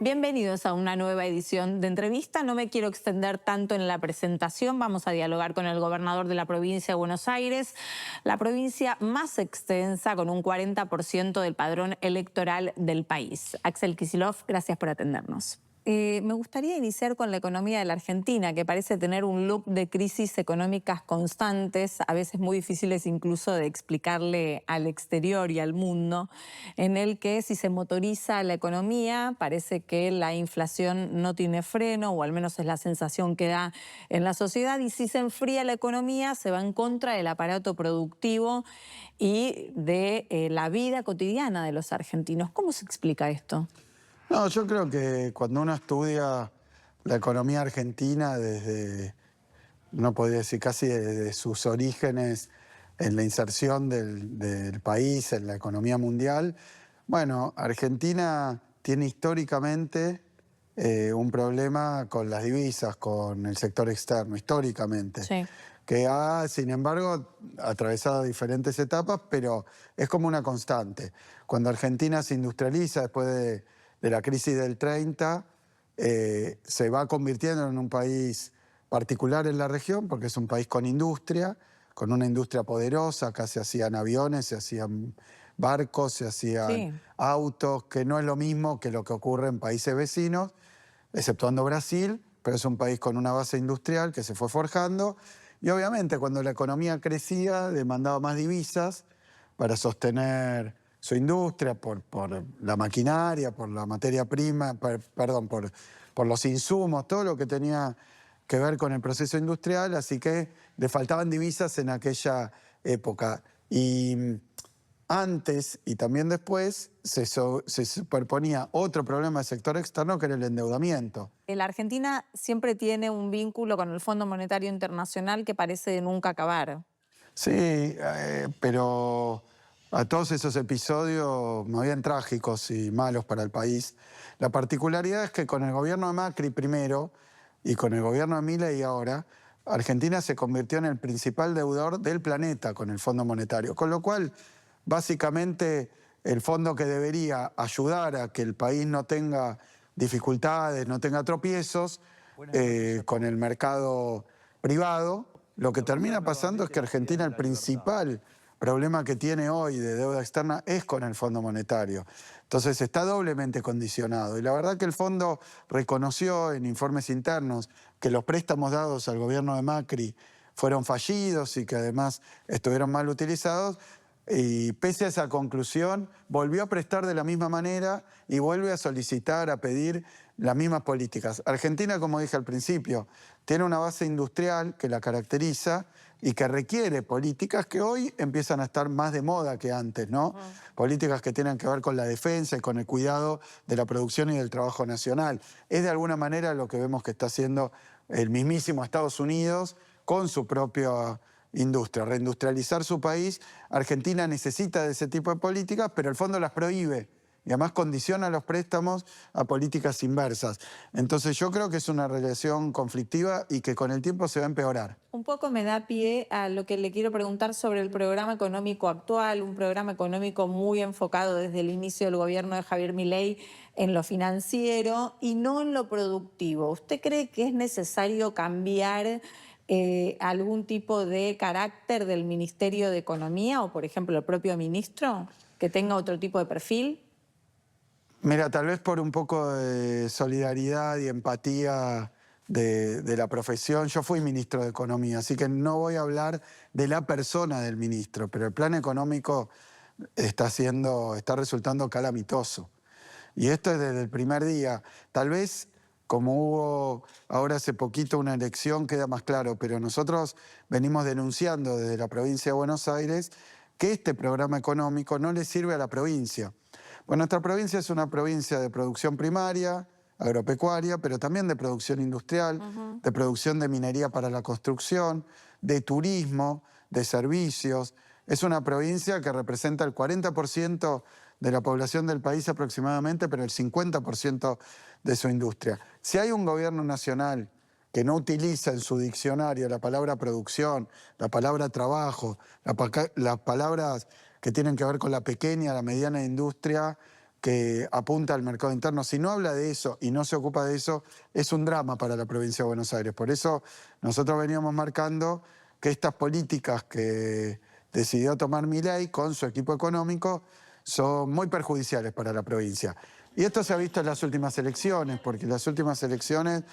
Bienvenidos a una nueva edición de entrevista. No me quiero extender tanto en la presentación. Vamos a dialogar con el gobernador de la provincia de Buenos Aires, la provincia más extensa, con un 40% del padrón electoral del país. Axel Kicillof, gracias por atendernos. Me gustaría iniciar con la economía de la Argentina, que parece tener un look de crisis económicas constantes, a veces muy difíciles incluso de explicarle al exterior y al mundo, en el que si se motoriza la economía, parece que la inflación no tiene freno, o al menos es la sensación que da en la sociedad, y si se enfría la economía, se va en contra del aparato productivo y de la vida cotidiana de los argentinos. ¿Cómo se explica esto? No, yo creo que cuando uno estudia la economía argentina desde, no podría decir casi desde sus orígenes en la inserción del país en la economía mundial, bueno, Argentina tiene históricamente un problema con las divisas, con el sector externo, históricamente. Sí. Que ha, sin embargo, atravesado diferentes etapas, pero es como una constante. Cuando Argentina se industrializa después de la crisis del 30, se va convirtiendo en un país particular en la región, porque es un país con industria, con una industria poderosa. Acá se hacían aviones, se hacían barcos, se hacían autos, que no es lo mismo que lo que ocurre en países vecinos, exceptuando Brasil, pero es un país con una base industrial que se fue forjando. Y obviamente cuando la economía crecía demandaba más divisas para sostener su industria, por la maquinaria, por la materia prima, por los insumos, todo lo que tenía que ver con el proceso industrial, así que le faltaban divisas en aquella época. Y antes y también después se superponía otro problema del sector externo, que era el endeudamiento. La Argentina siempre tiene un vínculo con el Fondo Monetario Internacional que parece de nunca acabar. Sí, pero a todos esos episodios más bien trágicos y malos para el país, la particularidad es que con el gobierno de Macri primero y con el gobierno de Milei ahora, Argentina se convirtió en el principal deudor del planeta con el Fondo Monetario, con lo cual básicamente el fondo que debería ayudar a que el país no tenga dificultades, no tenga tropiezos con el mercado privado, lo que termina pasando es que Argentina, el principal problema que tiene hoy de deuda externa es con el Fondo Monetario. Entonces está doblemente condicionado. Y la verdad que el fondo reconoció en informes internos que los préstamos dados al gobierno de Macri fueron fallidos y que además estuvieron mal utilizados. Y pese a esa conclusión, volvió a prestar de la misma manera y vuelve a solicitar, a pedir las mismas políticas. Argentina, como dije al principio, tiene una base industrial que la caracteriza y que requiere políticas que hoy empiezan a estar más de moda que antes, ¿no? Políticas que tienen que ver con la defensa y con el cuidado de la producción y del trabajo nacional. Es de alguna manera lo que vemos que está haciendo el mismísimo Estados Unidos con su propia industria, reindustrializar su país. Argentina necesita de ese tipo de políticas, pero el fondo las prohíbe y además condiciona los préstamos a políticas inversas. Entonces yo creo que es una relación conflictiva y que con el tiempo se va a empeorar. Un poco me da pie a lo que le quiero preguntar sobre el programa económico actual, un programa económico muy enfocado desde el inicio del gobierno de Javier Milei en lo financiero y no en lo productivo. ¿Usted cree que es necesario cambiar algún tipo de carácter del Ministerio de Economía o, por ejemplo, el propio ministro, que tenga otro tipo de perfil? Mira, tal vez por un poco de solidaridad y empatía de la profesión. Yo fui ministro de Economía, así que no voy a hablar de la persona del ministro, pero el plan económico está resultando calamitoso. Y esto es desde el primer día. Tal vez, como hubo ahora hace poquito una elección, queda más claro, pero nosotros venimos denunciando desde la provincia de Buenos Aires que este programa económico no le sirve a la provincia. Bueno, nuestra provincia es una provincia de producción primaria, agropecuaria, pero también de producción industrial, de producción de minería para la construcción, de turismo, de servicios. Es una provincia que representa el 40% de la población del país aproximadamente, pero el 50% de su industria. Si hay un gobierno nacional que no utiliza en su diccionario la palabra producción, la palabra trabajo, las palabras que tienen que ver con la pequeña, la mediana industria, que apunta al mercado interno, si no habla de eso y no se ocupa de eso, es un drama para la provincia de Buenos Aires. Por eso nosotros veníamos marcando que estas políticas que decidió tomar Milei con su equipo económico son muy perjudiciales para la provincia. Y esto se ha visto en las últimas elecciones, porque en las últimas elecciones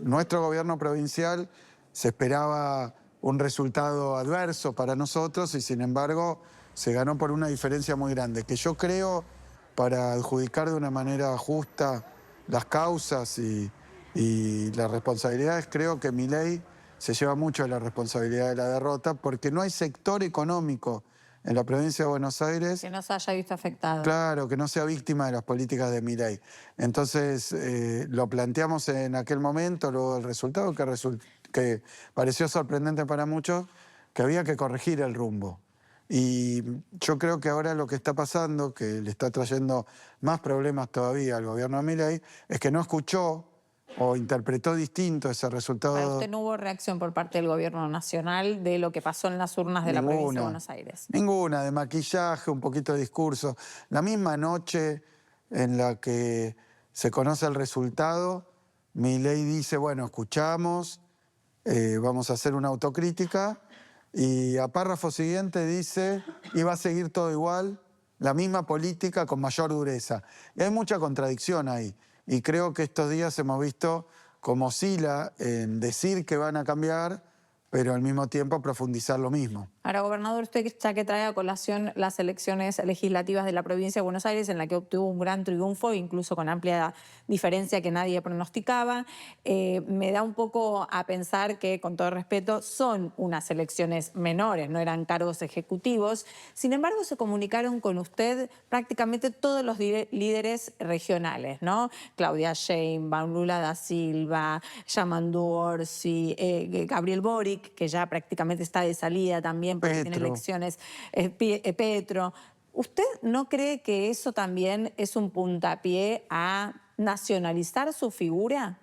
nuestro gobierno provincial se esperaba un resultado adverso para nosotros y sin embargo se ganó por una diferencia muy grande, que yo creo, para adjudicar de una manera justa las causas y las responsabilidades, creo que Milei se lleva mucho de la responsabilidad de la derrota, porque no hay sector económico en la provincia de Buenos Aires Que no se haya visto afectado. claro, que no sea víctima de las políticas de Milei. Entonces, lo planteamos en aquel momento, luego del resultado, que pareció sorprendente para muchos, que había que corregir el rumbo. Y yo creo que ahora lo que está pasando, que le está trayendo más problemas todavía al gobierno de Milei, es que no escuchó o interpretó distinto ese resultado. Para usted no hubo reacción por parte del gobierno nacional de lo que pasó en las urnas de la provincia de Buenos Aires. Ninguna, de maquillaje, un poquito de discurso. La misma noche en la que se conoce el resultado, Milei dice, bueno, escuchamos, vamos a hacer una autocrítica, y a párrafo siguiente dice, y va a seguir todo igual, la misma política con mayor dureza. Y hay mucha contradicción ahí. Y creo que estos días hemos visto cómo oscila en decir que van a cambiar, pero al mismo tiempo profundizar lo mismo. Ahora, gobernador, usted ya que trae a colación las elecciones legislativas de la provincia de Buenos Aires, en la que obtuvo un gran triunfo, incluso con amplia diferencia que nadie pronosticaba, me da un poco a pensar que, con todo respeto, son unas elecciones menores, no eran cargos ejecutivos. Sin embargo, se comunicaron con usted prácticamente todos los líderes regionales, ¿no? Claudia Sheinbaum, Lula da Silva, Yamandu Orsi, Gabriel Boric, que ya prácticamente está de salida también, porque tiene elecciones, Petro. ¿Usted no cree que eso también es un puntapié a nacionalizar su figura?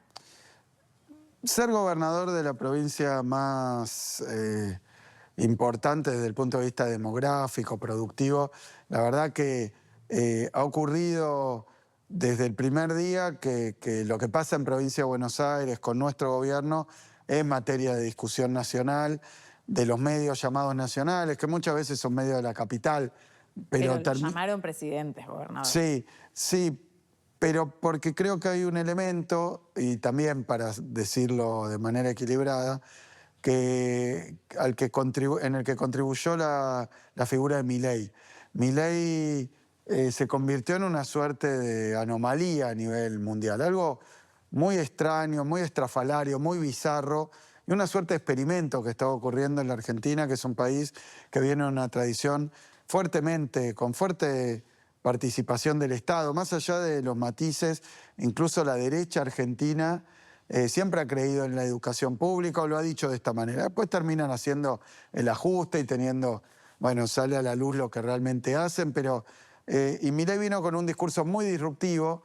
Ser gobernador de la provincia más importante desde el punto de vista demográfico, productivo, la verdad que ha ocurrido desde el primer día que lo que pasa en provincia de Buenos Aires con nuestro gobierno es materia de discusión nacional, de los medios llamados nacionales, que muchas veces son medios de la capital. Pero lo llamaron presidentes, gobernador. Sí, sí, pero porque creo que hay un elemento, y también para decirlo de manera equilibrada, en el que contribuyó la figura de Milei. Milei se convirtió en una suerte de anomalía a nivel mundial, algo muy extraño, muy estrafalario, muy bizarro, y una suerte de experimento que estaba ocurriendo en la Argentina, que es un país que viene de una tradición con fuerte participación del Estado, más allá de los matices. Incluso la derecha argentina siempre ha creído en la educación pública, o lo ha dicho de esta manera. Después terminan haciendo el ajuste y teniendo, bueno, sale a la luz lo que realmente hacen, pero y Milei vino con un discurso muy disruptivo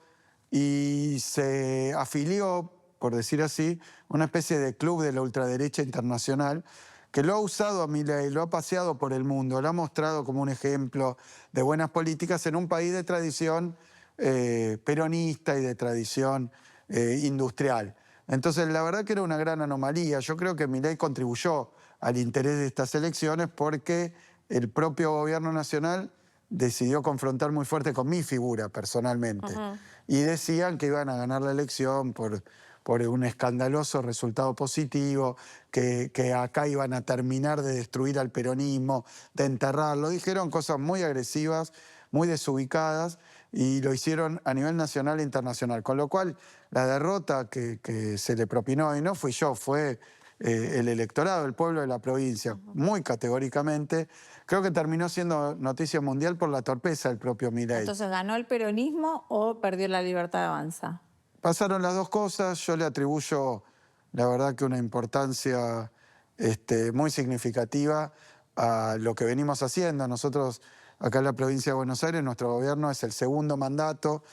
y se afilió, por decir así, una especie de club de la ultraderecha internacional, que lo ha usado a Milei, lo ha paseado por el mundo, lo ha mostrado como un ejemplo de buenas políticas en un país de tradición peronista y de tradición industrial. Entonces, la verdad que era una gran anomalía. Yo creo que Milei contribuyó al interés de estas elecciones porque el propio gobierno nacional decidió confrontar muy fuerte con mi figura personalmente. Y decían que iban a ganar la elección por un escandaloso resultado positivo, que acá iban a terminar de destruir al peronismo, de enterrarlo. Dijeron cosas muy agresivas, muy desubicadas, y lo hicieron a nivel nacional e internacional. Con lo cual, la derrota que se le propinó, y no fui yo, fue el electorado, el pueblo de la provincia, muy categóricamente, creo que terminó siendo noticia mundial por la torpeza del propio Milei. Entonces, ¿ganó el peronismo o perdió la Libertad de Avanza? Pasaron las dos cosas. Yo le atribuyo, la verdad, que una importancia muy significativa a lo que venimos haciendo. Nosotros, acá en la provincia de Buenos Aires, nuestro gobierno es el segundo mandato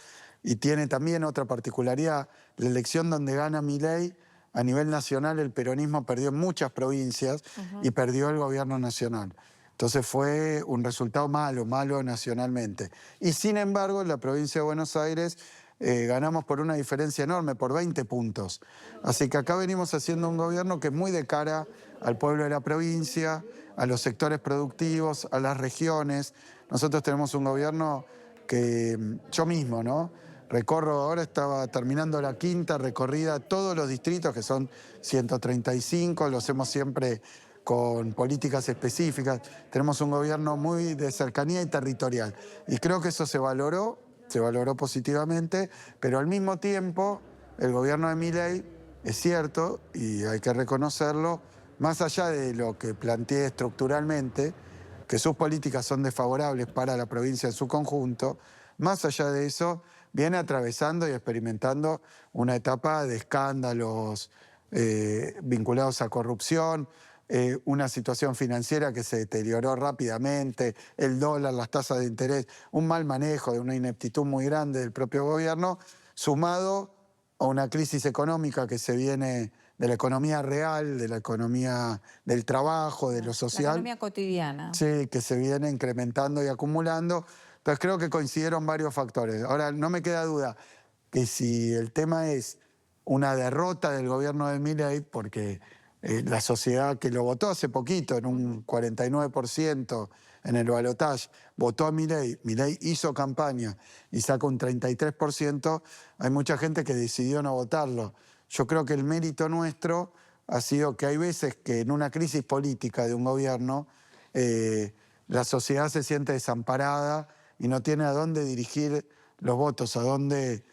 y tiene también otra particularidad. La elección donde gana Milei, a nivel nacional, el peronismo perdió en muchas provincias y perdió el gobierno nacional. Entonces fue un resultado malo, malo nacionalmente. Y sin embargo, en la provincia de Buenos Aires ganamos por una diferencia enorme, por 20 puntos. Así que acá venimos haciendo un gobierno que es muy de cara al pueblo de la provincia, a los sectores productivos, a las regiones. Nosotros tenemos un gobierno que yo mismo, ¿no? Recorro, ahora estaba terminando la quinta recorrida, todos los distritos, que son 135, lo hacemos siempre con políticas específicas. Tenemos un gobierno muy de cercanía y territorial. Y creo que eso se valoró positivamente, pero al mismo tiempo el gobierno de Milei, es cierto, y hay que reconocerlo, más allá de lo que planteé estructuralmente, que sus políticas son desfavorables para la provincia en su conjunto, más allá de eso, viene atravesando y experimentando una etapa de escándalos vinculados a corrupción, una situación financiera que se deterioró rápidamente, el dólar, las tasas de interés, un mal manejo de una ineptitud muy grande del propio gobierno, sumado a una crisis económica que se viene de la economía real, de la economía del trabajo, de lo social. La economía cotidiana. Sí, que se viene incrementando y acumulando. Entonces creo que coincidieron varios factores. Ahora, no me queda duda que si el tema es una derrota del gobierno de Milei, porque la sociedad que lo votó hace poquito, en un 49% en el balotaje, votó a Milei, Milei hizo campaña y saca un 33%, hay mucha gente que decidió no votarlo. Yo creo que el mérito nuestro ha sido que hay veces que en una crisis política de un gobierno la sociedad se siente desamparada y no tiene a dónde dirigir los votos, a dónde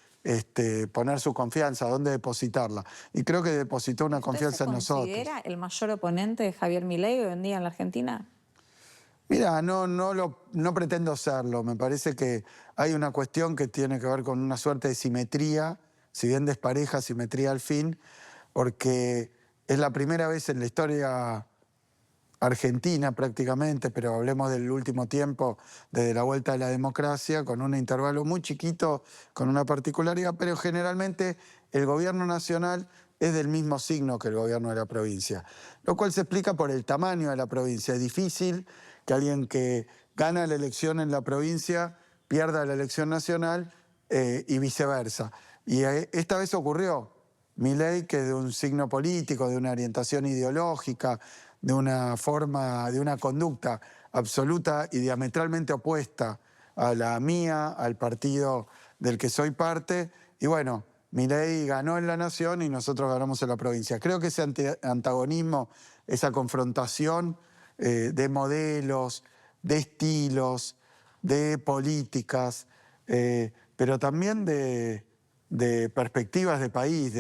poner su confianza, a dónde depositarla. Y creo que depositó una confianza en nosotros. ¿Usted se considera el mayor oponente de Javier Milei hoy en día en la Argentina? Mira, no pretendo serlo. Me parece que hay una cuestión que tiene que ver con una suerte de simetría, si bien despareja, simetría al fin, porque es la primera vez en la historia argentina prácticamente, pero hablemos del último tiempo, desde la vuelta de la democracia, con un intervalo muy chiquito, con una particularidad, pero generalmente el gobierno nacional es del mismo signo que el gobierno de la provincia, lo cual se explica por el tamaño de la provincia. Es difícil que alguien que gana la elección en la provincia pierda la elección nacional y viceversa. Y esta vez ocurrió. Milei, que de un signo político, de una orientación ideológica, de una forma, de una conducta absoluta y diametralmente opuesta a la mía, al partido del que soy parte. Y bueno, Milei ganó en la nación y nosotros ganamos en la provincia. Creo que ese antagonismo, esa confrontación de modelos, de estilos, de políticas, pero también de perspectivas de país,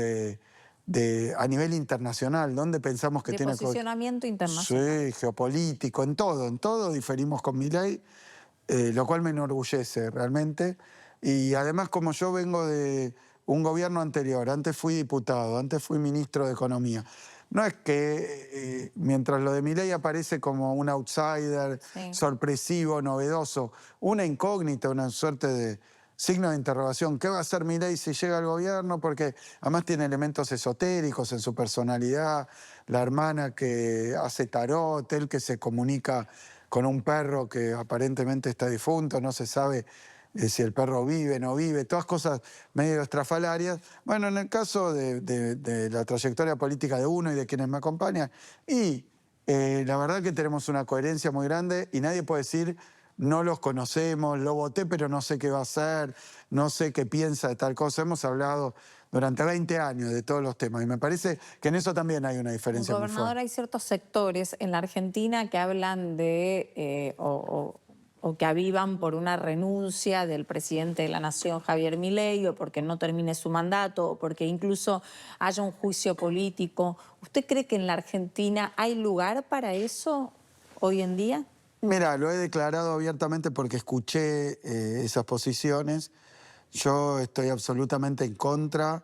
a nivel internacional, ¿dónde pensamos que tiene posicionamiento internacional? Sí, geopolítico, en todo diferimos con Milei, lo cual me enorgullece realmente. Y además, como yo vengo de un gobierno anterior, antes fui diputado, antes fui ministro de Economía, no es que mientras lo de Milei aparece como un outsider, Sí, sorpresivo, novedoso, una incógnita, una suerte de signo de interrogación. ¿Qué va a hacer Milei si llega al gobierno? Porque además tiene elementos esotéricos en su personalidad, la hermana que hace tarot, él que se comunica con un perro que aparentemente está difunto, no se sabe si el perro vive, no vive, todas cosas medio estrafalarias. Bueno, en el caso de la trayectoria política de uno y de quienes me acompañan, y la verdad que tenemos una coherencia muy grande y nadie puede decir no los conocemos, lo voté pero no sé qué va a hacer, no sé qué piensa de tal cosa. Hemos hablado durante 20 años de todos los temas y me parece que en eso también hay una diferencia muy gobernador, fuerte. hay ciertos sectores en la Argentina que hablan de o que avivan por una renuncia del presidente de la Nación, Javier Milei, o porque no termine su mandato, o porque incluso haya un juicio político. ¿Usted cree que en la Argentina hay lugar para eso hoy en día? Mira, lo he declarado abiertamente porque escuché esas posiciones. Yo estoy absolutamente en contra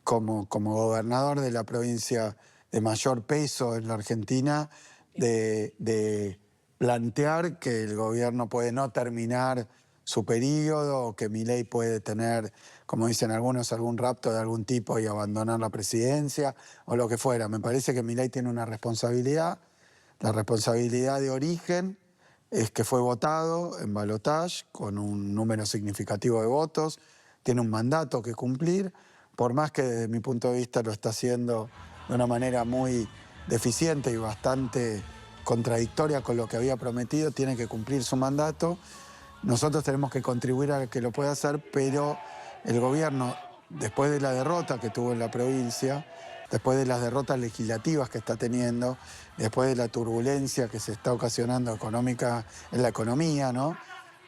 como gobernador de la provincia de mayor peso en la Argentina, de plantear que el gobierno puede no terminar su periodo o que Milei puede tener, como dicen algunos, algún rapto de algún tipo y abandonar la presidencia o lo que fuera. Me parece que Milei tiene una responsabilidad. La responsabilidad de origen es que fue votado en balotaje con un número significativo de votos, tiene un mandato que cumplir, por más que desde mi punto de vista lo está haciendo de una manera muy deficiente y bastante contradictoria con lo que había prometido, tiene que cumplir su mandato. Nosotros tenemos que contribuir a que lo pueda hacer, pero el gobierno, después de la derrota que tuvo en la provincia, después de las derrotas legislativas que está teniendo, después de la turbulencia que se está ocasionando económica en la economía, ¿no?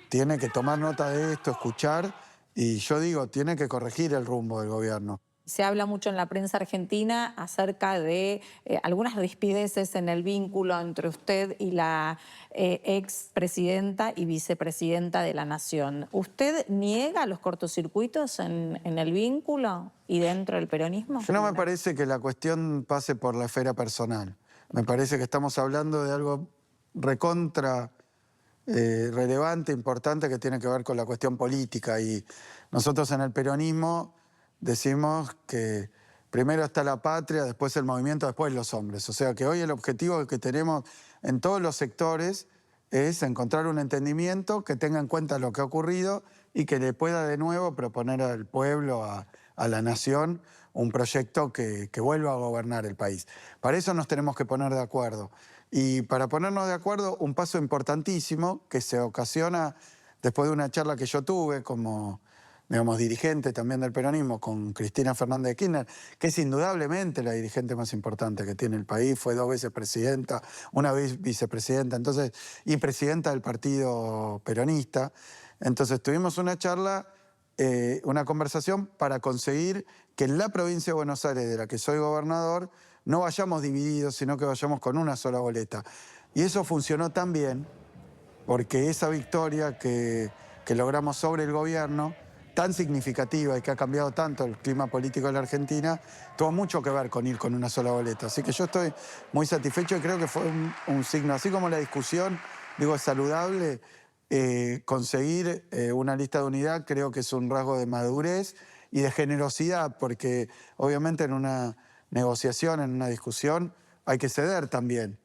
Tiene que tomar nota de esto, escuchar, y yo digo, tiene que corregir el rumbo del gobierno. Se habla mucho en la prensa argentina acerca de algunas rispideces en el vínculo entre usted y la expresidenta y vicepresidenta de la Nación. ¿Usted niega los cortocircuitos en el vínculo y dentro del peronismo? No me parece que la cuestión pase por la esfera personal. Me parece que estamos hablando de algo recontra relevante, importante, que tiene que ver con la cuestión política. Y nosotros en el peronismo decimos que primero está la patria, después el movimiento, después los hombres. O sea que hoy el objetivo que tenemos en todos los sectores es encontrar un entendimiento que tenga en cuenta lo que ha ocurrido y que le pueda de nuevo proponer al pueblo, a la nación, un proyecto que vuelva a gobernar el país. Para eso nos tenemos que poner de acuerdo. Y para ponernos de acuerdo, un paso importantísimo que se ocasiona después de una charla que yo tuve como, digamos, dirigente también del peronismo con Cristina Fernández de Kirchner, que es indudablemente la dirigente más importante que tiene el país, fue 2 veces presidenta, una vez vicepresidenta, entonces, y presidenta del partido peronista. Entonces tuvimos una charla, una conversación para conseguir que en la provincia de Buenos Aires, de la que soy gobernador, no vayamos divididos, sino que vayamos con una sola boleta. Y eso funcionó tan bien, porque esa victoria que logramos sobre el gobierno, tan significativa y que ha cambiado tanto el clima político de la Argentina, tuvo mucho que ver con ir con una sola boleta. Así que yo estoy muy satisfecho y creo que fue un signo, así como la discusión, digo, es saludable, conseguir una lista de unidad creo que es un rasgo de madurez y de generosidad, porque obviamente en una negociación, en una discusión, hay que ceder también.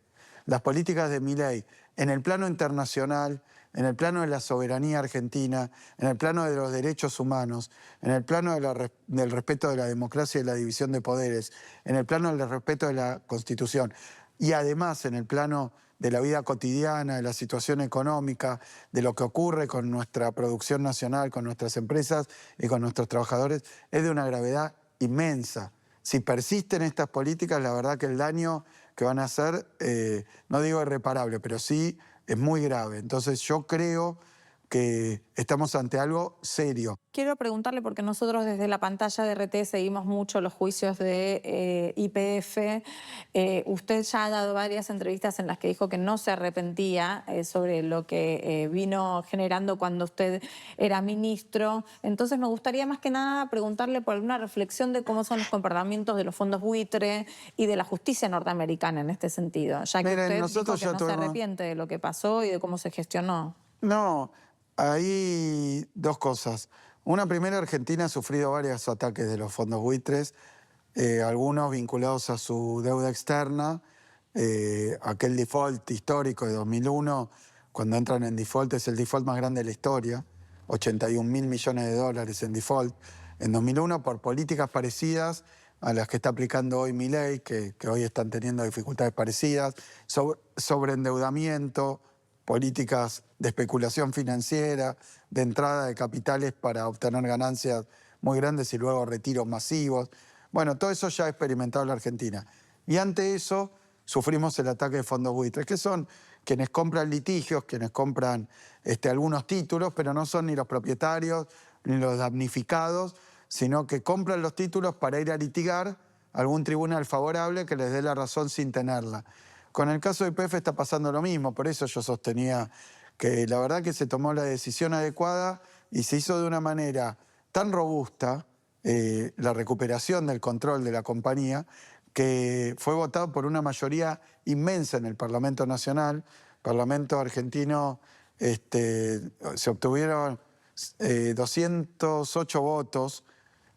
Las políticas de Milei en el plano internacional, en el plano de la soberanía argentina, en el plano de los derechos humanos, en el plano del respeto de la democracia y la división de poderes, en el plano del respeto de la Constitución y además en el plano de la vida cotidiana, de la situación económica, de lo que ocurre con nuestra producción nacional, con nuestras empresas y con nuestros trabajadores, es de una gravedad inmensa. Si persisten estas políticas, la verdad que el daño que van a hacer, no digo irreparable, pero sí es muy grave. Entonces yo creo que estamos ante algo serio. Quiero preguntarle, porque nosotros desde la pantalla de RT seguimos mucho los juicios de YPF. Usted ya ha dado varias entrevistas en las que dijo que no se arrepentía sobre lo que vino generando cuando usted era ministro. Entonces me gustaría más que nada preguntarle por alguna reflexión de cómo son los comportamientos de los fondos buitre y de la justicia norteamericana en este sentido, ya que Miren, usted dijo que no se arrepiente de lo que pasó y de cómo se gestionó. No, hay 2 cosas. Una primera, Argentina ha sufrido varios ataques de los fondos buitres, algunos vinculados a su deuda externa, aquel default histórico de 2001, cuando entran en default, es el default más grande de la historia, 81.000 millones de dólares en default, en 2001 por políticas parecidas a las que está aplicando hoy Milei, que hoy están teniendo dificultades parecidas, sobreendeudamiento, políticas de especulación financiera, de entrada de capitales para obtener ganancias muy grandes y luego retiros masivos. Bueno, todo eso ya ha experimentado la Argentina. Y ante eso sufrimos el ataque de fondos buitres, que son quienes compran litigios, quienes compran algunos títulos, pero no son ni los propietarios ni los damnificados, sino que compran los títulos para ir a litigar a algún tribunal favorable que les dé la razón sin tenerla. Con el caso de YPF está pasando lo mismo, por eso yo sostenía que la verdad que se tomó la decisión adecuada y se hizo de una manera tan robusta la recuperación del control de la compañía, que fue votado por una mayoría inmensa en el Parlamento Nacional. Parlamento argentino se obtuvieron 208 votos,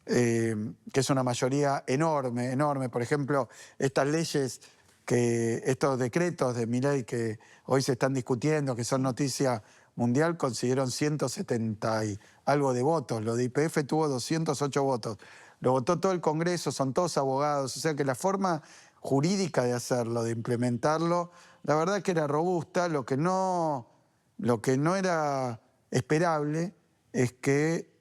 que es una mayoría enorme, enorme. Por ejemplo, estas leyes que estos decretos de Milei que hoy se están discutiendo, que son noticia mundial, consiguieron 170 y algo de votos. Lo de YPF tuvo 208 votos. Lo votó todo el Congreso, son todos abogados. O sea que la forma jurídica de hacerlo, de implementarlo, la verdad que era robusta. Lo que no era esperable es que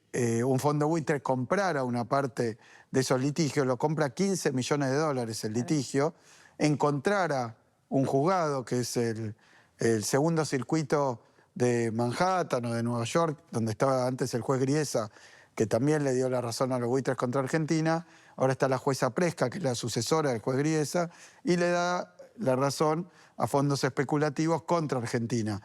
un fondo buitre comprara una parte de esos litigios, lo compra 15 millones de dólares el litigio, encontrara un juzgado que es el segundo circuito de Manhattan o de Nueva York, donde estaba antes el juez Griesa, que también le dio la razón a los buitres contra Argentina. Ahora está la jueza Presca, que es la sucesora del juez Griesa, y le da la razón a fondos especulativos contra Argentina.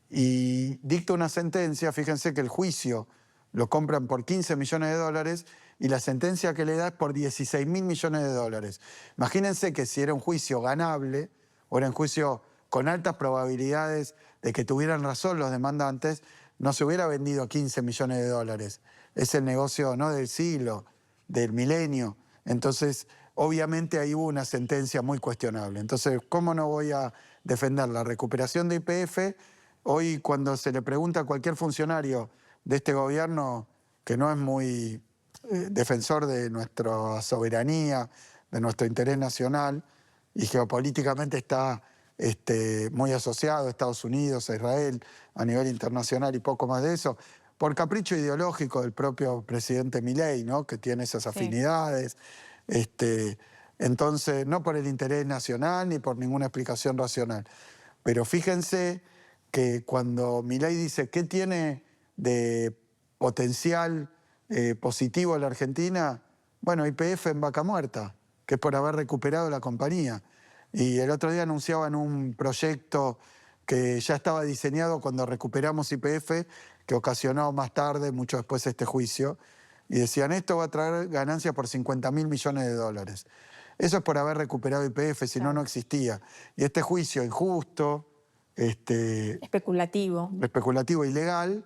Y dicta una sentencia, fíjense que el juicio lo compran por 15 millones de dólares y la sentencia que le da es por 16.000 millones de dólares. Imagínense que si era un juicio ganable o era un juicio con altas probabilidades de que tuvieran razón los demandantes, no se hubiera vendido 15 millones de dólares. Es el negocio no del siglo, del milenio. Entonces, obviamente ahí hubo una sentencia muy cuestionable. Entonces, ¿cómo no voy a defender la recuperación de YPF? Hoy, cuando se le pregunta a cualquier funcionario de este gobierno que no es muy defensor de nuestra soberanía, de nuestro interés nacional, y geopolíticamente está muy asociado a Estados Unidos, a Israel, a nivel internacional y poco más de eso, por capricho ideológico del propio presidente Milei, ¿no? Que tiene esas afinidades. Entonces, no por el interés nacional ni por ninguna explicación racional. Pero fíjense que cuando Milei dice qué tiene de potencial positivo la Argentina, bueno, YPF en vaca muerta, que es por haber recuperado la compañía. Y el otro día anunciaban un proyecto que ya estaba diseñado cuando recuperamos YPF, que ocasionó más tarde, mucho después, este juicio, y decían, esto va a traer ganancias por 50.000 millones de dólares. Eso es por haber recuperado YPF, si no, no existía. Y este juicio injusto, especulativo, ilegal,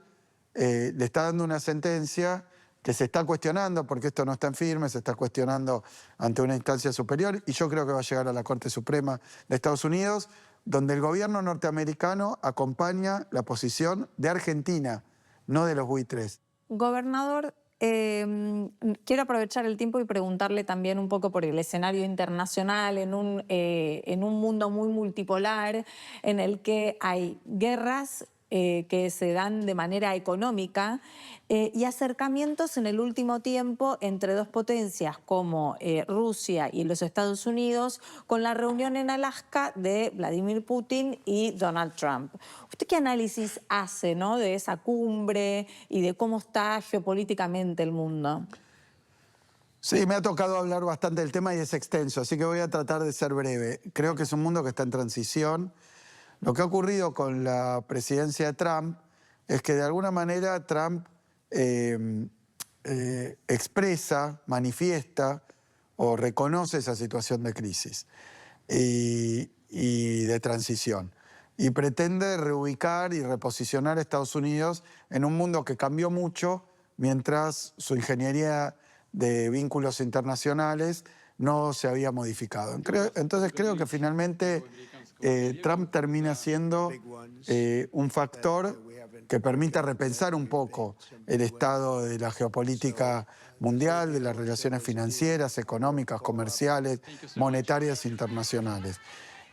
le está dando una sentencia que se está cuestionando, porque esto no está en firme, se está cuestionando ante una instancia superior, y yo creo que va a llegar a la Corte Suprema de Estados Unidos, donde el gobierno norteamericano acompaña la posición de Argentina, no de los buitres. Gobernador, quiero aprovechar el tiempo y preguntarle también un poco por el escenario internacional en un mundo muy multipolar en el que hay guerras que se dan de manera económica y acercamientos en el último tiempo entre dos potencias como Rusia y los Estados Unidos, con la reunión en Alaska de Vladimir Putin y Donald Trump. ¿Usted qué análisis hace, ¿no?, de esa cumbre y de cómo está geopolíticamente el mundo? Sí, me ha tocado hablar bastante del tema y es extenso, así que voy a tratar de ser breve. Creo que es un mundo que está en transición. Lo que ha ocurrido con la presidencia de Trump es que de alguna manera Trump expresa, manifiesta o reconoce esa situación de crisis y de transición. Y pretende reubicar y reposicionar a Estados Unidos en un mundo que cambió mucho mientras su ingeniería de vínculos internacionales no se había modificado. Entonces creo que finalmente Trump termina siendo un factor que permita repensar un poco el estado de la geopolítica mundial, de las relaciones financieras, económicas, comerciales, monetarias internacionales.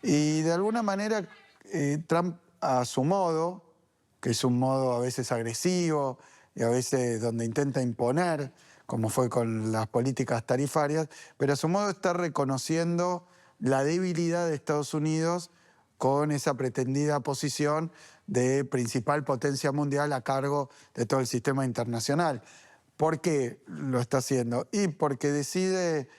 Y de alguna manera Trump, a su modo, que es un modo a veces agresivo y a veces donde intenta imponer, como fue con las políticas tarifarias, pero a su modo está reconociendo la debilidad de Estados Unidos con esa pretendida posición de principal potencia mundial a cargo de todo el sistema internacional. ¿Por qué lo está haciendo? Y porque decide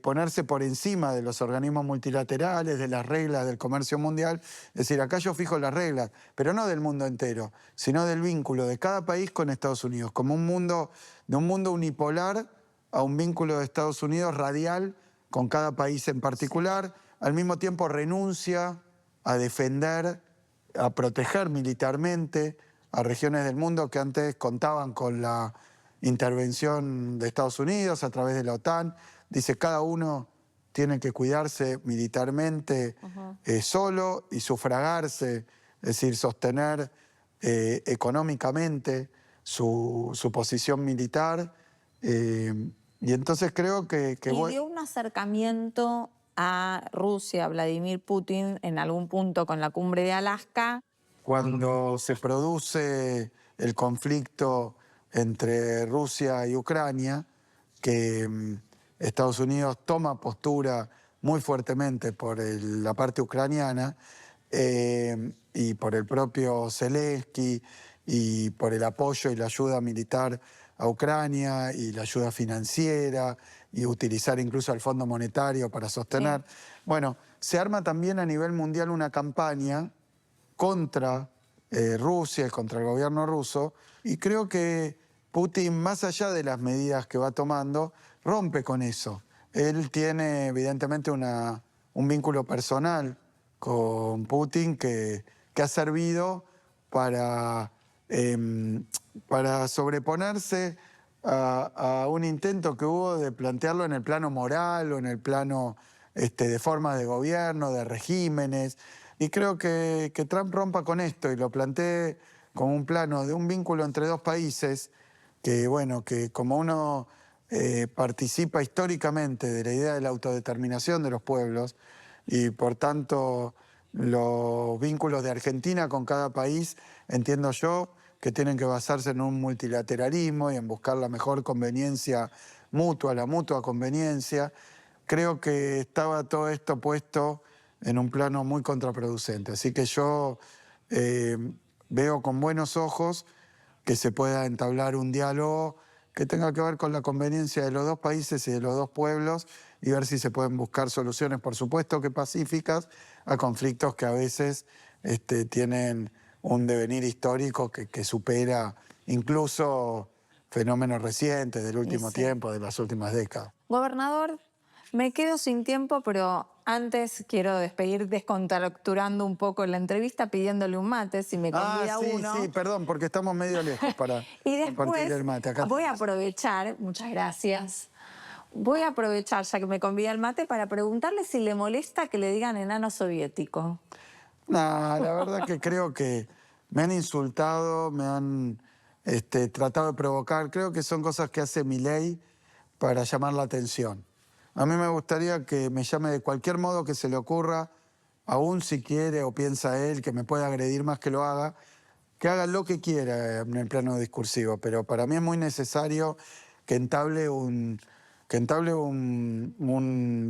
ponerse por encima de los organismos multilaterales, de las reglas del comercio mundial. Es decir, acá yo fijo las reglas, pero no del mundo entero, sino del vínculo de cada país con Estados Unidos, como de un mundo unipolar a un vínculo de Estados Unidos radial con cada país en particular. Al mismo tiempo renuncia a defender, a proteger militarmente a regiones del mundo que antes contaban con la intervención de Estados Unidos a través de la OTAN. Dice, cada uno tiene que cuidarse militarmente solo y sufragarse, es decir, sostener económicamente su posición militar. Y entonces creo que ¿Y dio un acercamiento a Rusia, Vladimir Putin, en algún punto con la cumbre de Alaska? cuando se produce el conflicto entre Rusia y Ucrania, que Estados Unidos toma postura muy fuertemente por la parte ucraniana y por el propio Zelensky y por el apoyo y la ayuda militar a Ucrania y la ayuda financiera y utilizar incluso el Fondo Monetario para sostener. Sí. Bueno, se arma también a nivel mundial una campaña contra Rusia y contra el gobierno ruso, y creo que Putin, más allá de las medidas que va tomando, rompe con eso. Él tiene evidentemente un vínculo personal con Putin que ha servido para, para sobreponerse a un intento que hubo de plantearlo en el plano moral o en el plano de formas de gobierno, de regímenes. Y creo que Trump rompa con esto y lo plantee como un plano de un vínculo entre dos países que, bueno, que como uno participa históricamente de la idea de la autodeterminación de los pueblos y por tanto los vínculos de Argentina con cada país, entiendo yo, que tienen que basarse en un multilateralismo y en buscar la mejor conveniencia mutua, la mutua conveniencia. Creo que estaba todo esto puesto en un plano muy contraproducente. Así que yo veo con buenos ojos que se pueda entablar un diálogo que tenga que ver con la conveniencia de los dos países y de los dos pueblos y ver si se pueden buscar soluciones, por supuesto que pacíficas, a conflictos que a veces tienen un devenir histórico que supera incluso fenómenos recientes del último tiempo, de las últimas décadas. Gobernador, me quedo sin tiempo, pero antes quiero despedir descontracturando un poco la entrevista, pidiéndole un mate, si me convida uno. Sí, perdón, porque estamos medio lejos para Y compartir después el mate. Acá voy a aprovechar, muchas gracias, voy a aprovechar, ya que me convida el mate, para preguntarle si le molesta que le digan enano soviético. No, la verdad que creo que me han insultado, me han tratado de provocar. Creo que son cosas que hace Milei para llamar la atención. A mí me gustaría que me llame de cualquier modo que se le ocurra, aún si quiere o piensa él que me puede agredir más que lo haga, que haga lo que quiera en el plano discursivo. Pero para mí es muy necesario que entable un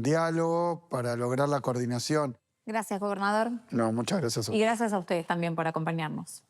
diálogo para lograr la coordinación. Gracias, gobernador. No, muchas gracias a Y gracias a ustedes también por acompañarnos.